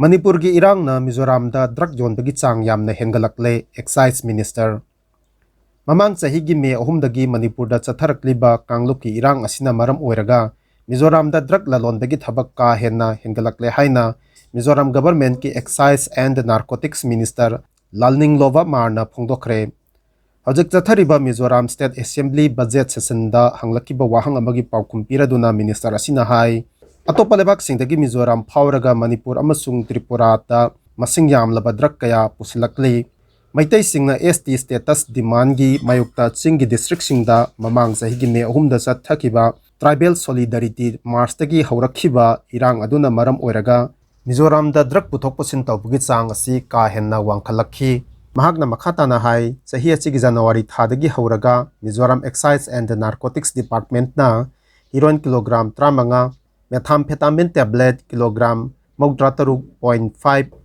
Manipurgi erangna Mizoram da drug yonbagi chang yamna hengatle Excise Minister. Mamang chahigi May 3 Manipur da chatharakliba kangluki erang asina maram oiraga Mizoram da drug lalonbagi thabak ka henna hengalakle haina Mizoram government ki Excise and Narcotics Minister Lalninglova marna phongdokre. Hojik chathariba Mizoram State Assembly budget session da hanglakiba wahang amagi paukum piraduna minister asina hai Atopa lebak singdagi Mizoram phawraga Manipur amasung Tripura ta masing yamlaba drug kaya pusilakli Maitai singna ST status demand gi mayukta chingi district singda mamang sahigi May 3 da chathakiba tribal solidarity march tagi haurakhiba irang aduna maram oiraga Mizoram da drug puthok pusin tawbugi chang asi ka henna wangkhalakhi mahakna makhatana hai sahi achigi January thadagi hauraga Mizoram Excise and Narcotics Department na heroin kilogram 35 methamphetamine tablet kilogram 33.5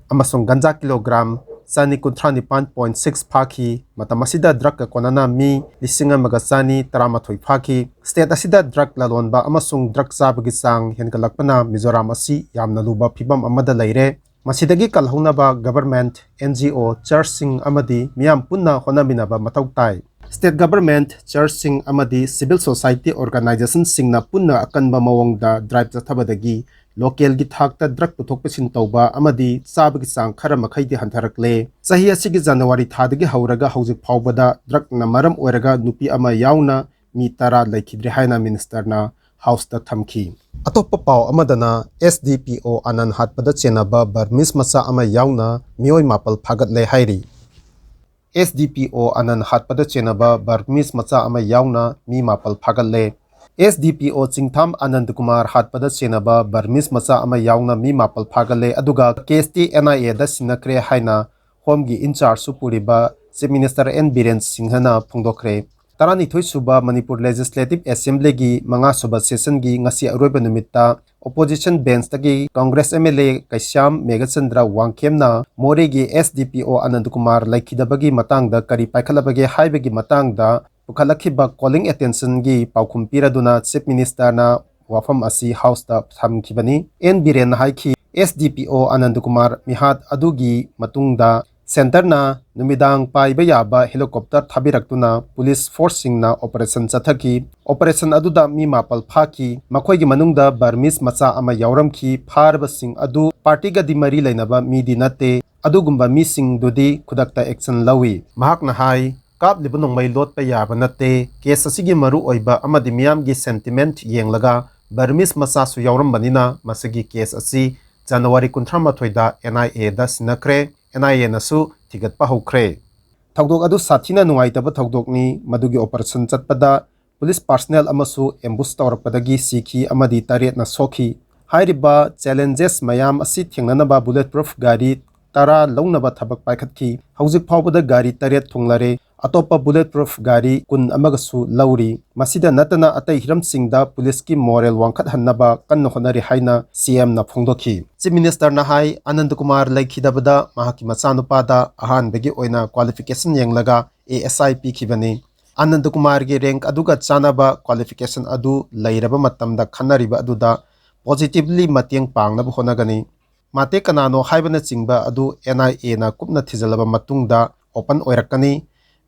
amasung ganja kilogram 139.6 phaki matamasida drug ka konana mi lisinga magasani taramathoi phaki state asida drug lalonba amasung drug sabagi sang henkalakpana Mizoram asi yamna luba phibam amada leire masidagi kalhunaba government NGO church sing amadi miyam punna honaminaba matau tai State government, church sing amadi civil society organization sing na punna akanba mawong da drive chathabadagi local gi thakta drug puthok pasin tawba amadi sabagi sang khara makhaidi hantarakle sahi asigi January thadagi hauraga hojik phawbada drug na maram oiraga nupi ama yauna mi tara laikhidri haina minister na house ta thamki atoppa paw amadana SDPO Anand hatpada chennaba Burmese macha ama yauna mioi mapal fagatle hairi SDPO Anand hatpada chennaba Burmese macha ama yauna mi mapal fagatle SDPO Chingtham Anand Kumar hatpada chennaba Burmese macha ama yauna mi mapal fagatle aduga KST NIA da sinakre haina home gi in charge supuriba Chief Minister N Biren Singhana phongdokre Tarani thoi suba Manipur Legislative Assembly gi manga suba session gi ngasi aroiba numitta opposition bench tagi Congress MLA Kaisyam Megachandra Wangkhemna More gi SDPO Anand Kumar laikhidabagi matangda kari paikhalabagi haibagi matangda pukhalakhiba calling attention gi paukhum piraduna Chief Minister na wafam asi house ta thamkhibani N Biren haikhi SDPO Anand Kumar mihat adugi matungda Center na numidang paiba yaba helicopter thabiraktuna police force na operation chathaki operation aduda mi mapal phaki makhoigi manungda Burmese macha ama yauramki pharba sing adu party ga dimari lainaba mi dinate adugumba mi sing dudi khudakta action lawi mahakna hai kap libunong mai lot pa yaba nate case asigi maru oiba amadi miyam gi sentiment yenglaga Burmese macha su yaurambanina masagi case asi January 18 da NIA da sinakre NIA nasu tigat pa hokre thawdok adu sathina nungaitaba thawdokni madugi operation chatpada police personnel amasu ambush tawrakpadagi sikhi amadi taret na sokhi hairiba challenges mayam asi thengnanaba bulletproof gari tara launaba thabak paikhatkhi hawjik phawbada gari taret thunglare atopa bulletproof gari kun amagasu lauri masida natana atai hiramsingda police ki moral wangkhat hannaba kanno honari haina CM na phongdokhi Chief Minister na hai Anand Kumar laikhidabada mahaki machanupada ahan begi oina qualification yenglaga ASIP khibani Anand Kumar gi rank aduga chanaba qualification adu lairaba matamda khanariba aduda positively mateng pangnaba honagani mate kanano haibana chingba adu NIA na kupna thijalaba matungda open oirakani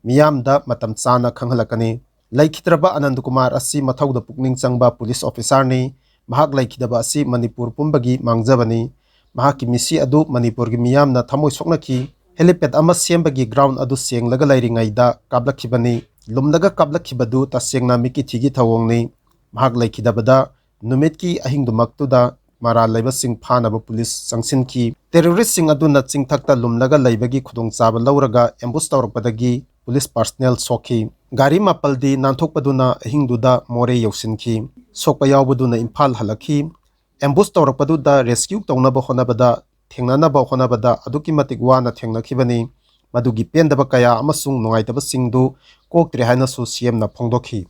miyamda matam chana khanghalakani laikhidraba Anand Kumar asi mathauda pukning changba police officer ni mahak laikhidaba asi Manipur pumbagi mangjabani mahaki misi adu Manipur gi miyamna thamoi soknaki helipad ama sembagi ground adu senglaga lairingaida kablakhibani lumlaga kablakhibadu tasengna miki thigi thawongni mahak laikhidabada numetki ahingdumaktuda mara laiba sing phanaba police sangsinki terrorist sing aduna chingthakta lumlaga laibagi khudongchaba lauraga ambush tawrakpadagi police personnel sokhi gari mapaldi nanthokpaduna ahingduda more yausinki sokpa yawbaduna imphal halakhi ambush tawrakpaduda rescue tawnaba honabada thengnanaba honabada aduki matik wana thengnakhibani madugi pendaba kaya amasung nungaitaba singdu koktre haina su CM na phongdokhi